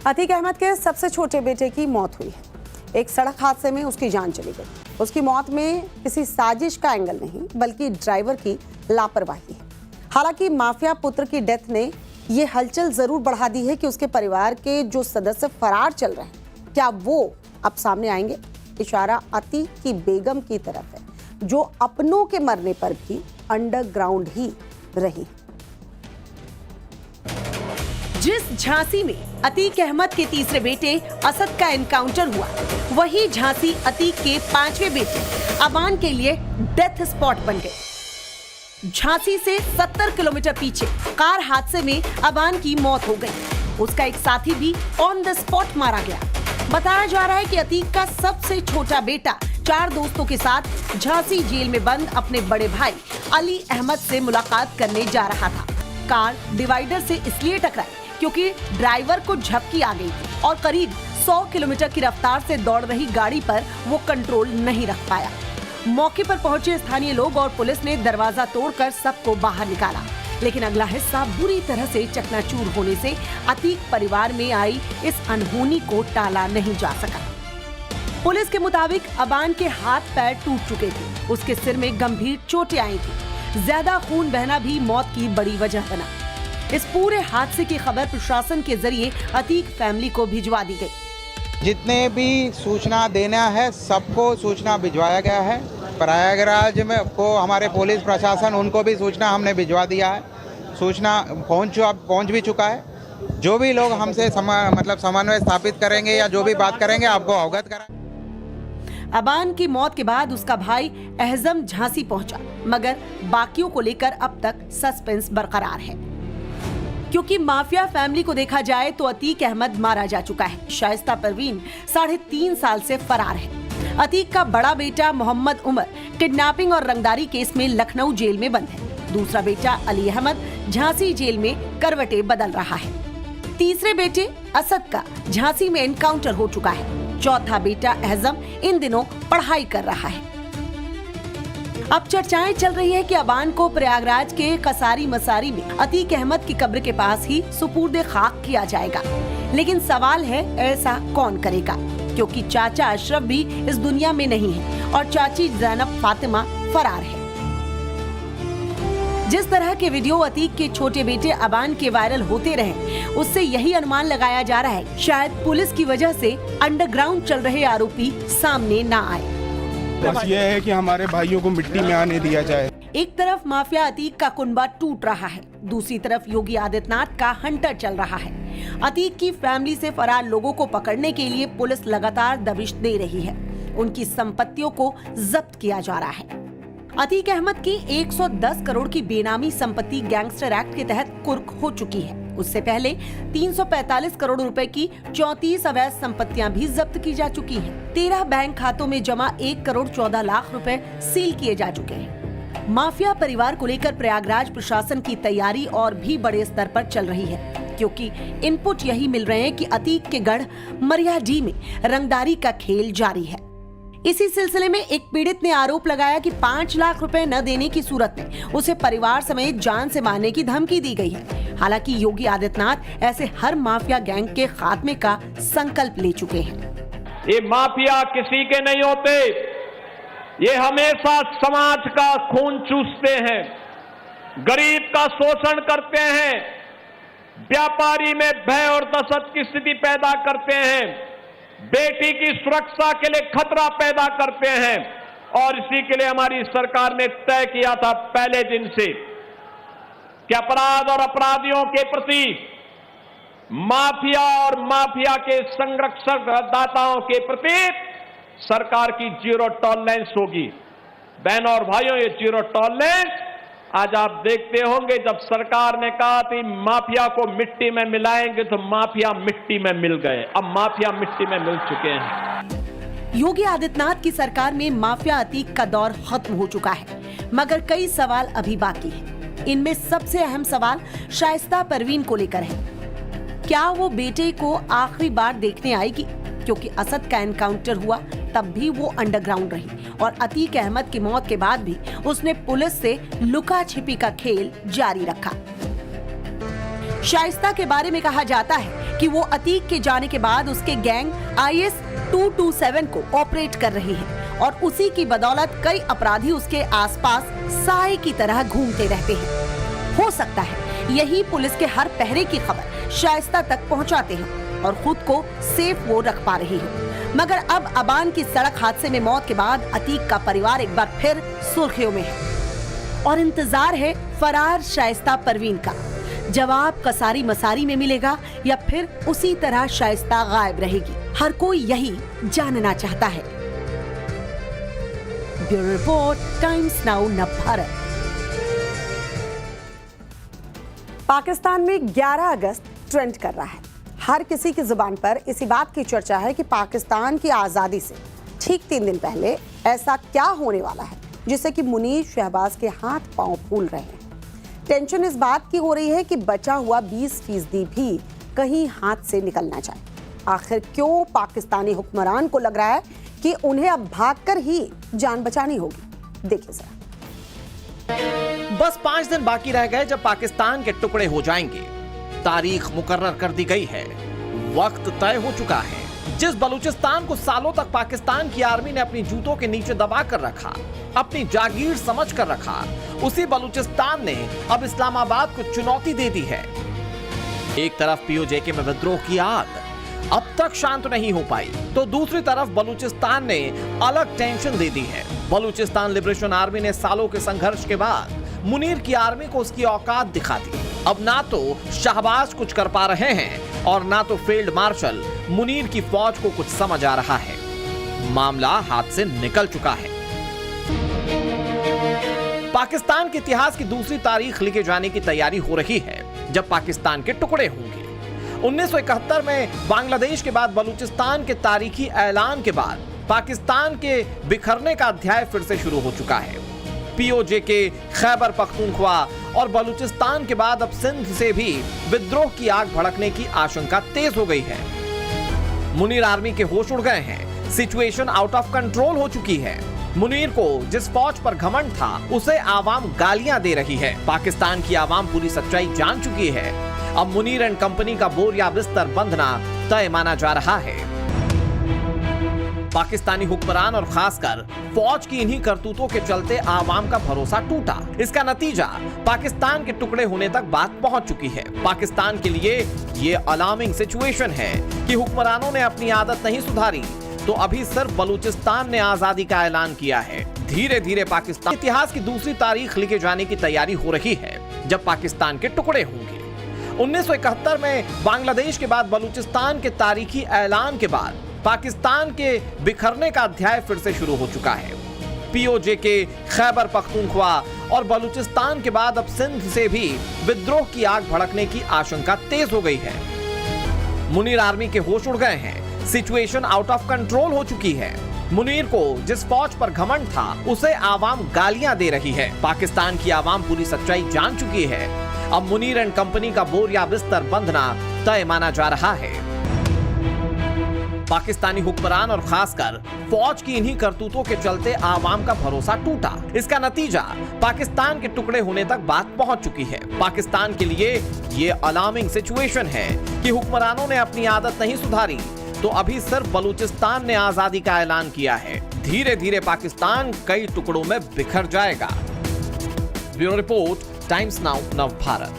अतीक अहमद के सबसे छोटे बेटे की मौत हुई है। एक सड़क हादसे में उसकी जान चली गई। उसकी मौत में किसी साजिश का एंगल नहीं, बल्कि ड्राइवर की लापरवाही है। हालांकि माफिया पुत्र की डेथ ने ये हलचल जरूर बढ़ा दी है कि उसके परिवार के जो सदस्य फरार चल रहे हैं, क्या वो अब सामने आएंगे? इशारा अतीक की बेगम की तरफ है, जो अपनों के मरने पर भी अंडरग्राउंड ही रही। जिस झांसी में अतीक अहमद के तीसरे बेटे असद का एनकाउंटर हुआ, वही झांसी अतीक के पांचवें बेटे अबान के लिए डेथ स्पॉट बन गए। झांसी से 70 किलोमीटर पीछे कार हादसे में अबान की मौत हो गई। उसका एक साथी भी ऑन द स्पॉट मारा गया। बताया जा रहा है कि अतीक का सबसे छोटा बेटा 4 दोस्तों के साथ झांसी जेल में बंद अपने बड़े भाई अली अहमद से मुलाकात करने जा रहा था। कार डिवाइडर से इसलिए टकराई क्योंकि ड्राइवर को झपकी आ गई थी और करीब 100 किलोमीटर की रफ्तार से दौड़ रही गाड़ी पर वो कंट्रोल नहीं रख पाया। मौके पर पहुंचे स्थानीय लोग और पुलिस ने दरवाजा तोड़कर सबको बाहर निकाला, लेकिन अगला हिस्सा बुरी तरह से चकनाचूर होने से अतीक परिवार में आई इस अनहोनी को टाला नहीं जा सका। पुलिस के मुताबिक अबान के हाथ पैर टूट चुके थे, उसके सिर में गंभीर चोटें आई थी। ज्यादा खून बहना भी मौत की बड़ी वजह बना। इस पूरे हादसे की खबर प्रशासन के जरिए अतीक फैमिली को भिजवा दी गई। जितने भी सूचना देना है सबको सूचना भिजवाया गया है। प्रयागराज में को हमारे पुलिस प्रशासन उनको भी सूचना हमने भिजवा दिया है। सूचना पहुंच भी चुका है। जो भी लोग हमसे समन्वय स्थापित करेंगे या जो भी बात करेंगे आपको अवगत कराएंगे। अबान की मौत के बाद उसका भाई एहजम झांसी पहुंचा, मगर बाकियों को लेकर अब तक सस्पेंस बरकरार है। क्योंकि माफिया फैमिली को देखा जाए तो अतीक अहमद मारा जा चुका है। शाइस्ता परवीन 3.5 साल से फरार है। अतीक का बड़ा बेटा मोहम्मद उमर किडनैपिंग और रंगदारी केस में लखनऊ जेल में बंद है। दूसरा बेटा अली अहमद झांसी जेल में करवटें बदल रहा है। तीसरे बेटे असद का झांसी में एनकाउंटर हो चुका है। चौथा बेटा एहजम इन दिनों पढ़ाई कर रहा है। अब चर्चाएं चल रही है कि अबान को प्रयागराज के कसारी मसारी में अतीक अहमद की कब्र के पास ही सुपुर्दे खाक किया जाएगा। लेकिन सवाल है, ऐसा कौन करेगा? क्योंकि चाचा अशरफ भी इस दुनिया में नहीं है और चाची ज़ैनब फातिमा फरार है। जिस तरह के वीडियो अतीक के छोटे बेटे अबान के वायरल होते रहे, उससे यही अनुमान लगाया जा रहा है शायद पुलिस की वजह से अंडरग्राउंड चल रहे आरोपी सामने न आए। बस ये है कि हमारे भाइयों को मिट्टी में आने दिया जाए। एक तरफ माफिया अतीक का कुनबा टूट रहा है, दूसरी तरफ योगी आदित्यनाथ का हंटर चल रहा है। अतीक की फैमिली से फरार लोगों को पकड़ने के लिए पुलिस लगातार दबिश दे रही है। उनकी संपत्तियों को जब्त किया जा रहा है। अतीक अहमद की 110 करोड़ की बेनामी संपत्ति गैंगस्टर एक्ट के तहत कुर्क हो चुकी है। उससे पहले 345 करोड़ रुपए की 34 अवैध संपत्तियां भी जब्त की जा चुकी हैं। 13 बैंक खातों में जमा 1 करोड़ 14 लाख रुपए सील किए जा चुके हैं। माफिया परिवार को लेकर प्रयागराज प्रशासन की तैयारी और भी बड़े स्तर पर चल रही है, क्योंकि इनपुट यही मिल रहे हैं कि अतीक के गढ़ मरियाडीह में रंगदारी का खेल जारी है। इसी सिलसिले में एक पीड़ित ने आरोप लगाया कि 5 लाख रुपए न देने की सूरत में उसे परिवार समेत जान से मारने की धमकी दी गई है। हालांकि योगी आदित्यनाथ ऐसे हर माफिया गैंग के खात्मे का संकल्प ले चुके हैं। ये माफिया किसी के नहीं होते, ये हमेशा समाज का खून चूसते हैं, गरीब का शोषण करते हैं, व्यापारी में भय और दहशत की स्थिति पैदा करते हैं, बेटी की सुरक्षा के लिए खतरा पैदा करते हैं। और इसी के लिए हमारी सरकार ने तय किया था पहले दिन से कि अपराध और अपराधियों के प्रति माफिया और माफिया के संरक्षक दाताओं के प्रति सरकार की जीरो टॉलरेंस होगी। बहनों और भाइयों, ये जीरो टॉलरेंस आज आप देखते होंगे, जब सरकार ने कहा थी माफिया को मिट्टी में मिलाएंगे तो माफिया मिट्टी में मिल गए। अब माफिया मिट्टी में मिल चुके हैं। योगी आदित्यनाथ की सरकार में माफिया अतीक का दौर खत्म हो चुका है, मगर कई सवाल अभी बाकी हैं। इनमें सबसे अहम सवाल शाइस्ता परवीन को लेकर है। क्या वो बेटे को आखिरी बार देखने आएगी? क्योंकि असद का एनकाउंटर हुआ तब भी वो अंडरग्राउंड रही और अतीक अहमद की मौत के बाद भी उसने पुलिस से लुका छिपी का खेल जारी रखा। शाइस्ता के बारे में कहा जाता है कि वो अतीक के जाने के बाद उसके गैंग IS 227 को ऑपरेट कर रही है और उसी की बदौलत कई अपराधी उसके आसपास साए की तरह घूमते रहते हैं। हो सकता है यही पुलिस के हर पहरे की खबर शाइस्ता तक पहुंचाते हैं और खुद को सेफ वो रख पा रही हो। मगर अब अबान की सड़क हादसे में मौत के बाद अतीक का परिवार एक बार फिर सुर्खियों में है और इंतजार है फरार शाइस्ता परवीन का। जवाब कसारी मसारी में मिलेगा या फिर उसी तरह शाइस्ता गायब रहेगी, हर कोई यही जानना चाहता है। Bureau report, times now Navbharat. Pakistan में 11 अगस्त ट्रेंड कर रहा है। हर किसी की जुबान पर इसी बात की चर्चा है कि पाकिस्तान की आजादी से ठीक 3 दिन पहले ऐसा क्या होने वाला है जिससे कि मुनीर शहबाज के हाथ पांव फूल रहे हैं। टेंशन इस बात की हो रही है कि बचा हुआ 20% भी कहीं हाथ से निकल ना जाए। आखिर क्यों पाकिस्तानी हुक्मरान को लग रहा है कि उन्हें अब भागकर ही जान बचानी होगी? देखिए जरा। बस 5 दिन बाकी रह गए जब पाकिस्तान के टुकड़े हो जाएंगे। तारीख मुकर्रर कर दी गई है, वक्त तय हो चुका है। जिस बलूचिस्तान को सालों तक पाकिस्तान की आर्मी ने अपनी जूतों के नीचे दबा कर रखा, अपनी जागीर समझ कर रखा, उसी बलूचिस्तान ने अब इस्लामाबाद को चुनौती दे दी है। एक तरफ POJK में विद्रोह की आग अब तक शांत नहीं हो पाई, तो दूसरी तरफ बलूचिस्तान ने अलग टेंशन दे दी है। बलूचिस्तान लिबरेशन आर्मी ने सालों के संघर्ष के बाद मुनीर की आर्मी को उसकी औकात दिखा दी। अब ना तो शहबाज कुछ कर पा रहे हैं और ना तो फील्ड मार्शल मुनीर की फौज को कुछ समझ आ रहा है। मामला हाथ से निकल चुका है। पाकिस्तान के इतिहास की दूसरी तारीख लिखे जाने की तैयारी हो रही है जब पाकिस्तान के टुकड़े होंगे। 1971 में बांग्लादेश के बाद बलूचिस्तान के तारीखी ऐलान के बाद पाकिस्तान के बिखरने का अध्याय फिर से शुरू हो चुका है। POJK, खैबर पख्तूनख्वा और बलूचिस्तान के बाद अब सिंध से भी विद्रोह की आग भड़कने की आशंका तेज हो गई है। मुनीर आर्मी के होश उड़ गए हैं, सिचुएशन आउट ऑफ कंट्रोल हो चुकी है। मुनीर को जिस फौज पर घमंड था उसे आवाम गालियां दे रही है। पाकिस्तान की आवाम पूरी सच्चाई जान चुकी है। अब मुनीर एंड कंपनी का बोरिया बिस्तर बंधना तय माना जा रहा है। पाकिस्तानी हुक्मरान और खासकर फौज की इन्हीं करतूतों के चलते आवाम का भरोसा टूटा। इसका नतीजा पाकिस्तान के टुकड़े होने तक बात पहुंच चुकी है। पाकिस्तान के लिए ये अलार्मिंग सिचुएशन है कि हुक्मरानों ने अपनी आदत नहीं सुधारी तो अभी सिर्फ बलूचिस्तान ने आजादी का ऐलान किया है। धीरे धीरे पाकिस्तान इतिहास की दूसरी तारीख लिखे जाने की तैयारी हो रही है जब पाकिस्तान के टुकड़े होंगे। 1971 में बांग्लादेश के बाद बलूचिस्तान के तारीखी ऐलान के बाद पाकिस्तान के बिखरने का अध्याय फिर से शुरू हो चुका है। POJK, खैबर पख्तूनख्वा और बलूचिस्तान के बाद अब सिंध से भी विद्रोह की आग भड़कने की आशंका तेज हो गई है। मुनीर आर्मी के होश उड़ गए हैं, सिचुएशन आउट ऑफ कंट्रोल हो चुकी है। मुनीर को जिस फौज पर घमंड था उसे आवाम गालियां दे रही है। पाकिस्तान की आवाम पूरी सच्चाई जान चुकी है। अब मुनीर एंड कंपनी का बोरिया बिस्तर बंधना तय माना जा रहा है। पाकिस्तानी हुक्मरान और खासकर फौज की इन्हीं करतूतों के चलते आवाम का भरोसा टूटा। इसका नतीजा पाकिस्तान के टुकड़े होने तक बात पहुंच चुकी है। पाकिस्तान के लिए ये अलार्मिंग सिचुएशन है कि हुक्मरानों ने अपनी आदत नहीं सुधारी तो अभी सिर्फ बलूचिस्तान ने आजादी का ऐलान किया है। धीरे धीरे पाकिस्तान कई टुकड़ों में बिखर जाएगा। Bureau report, times now Navbharat.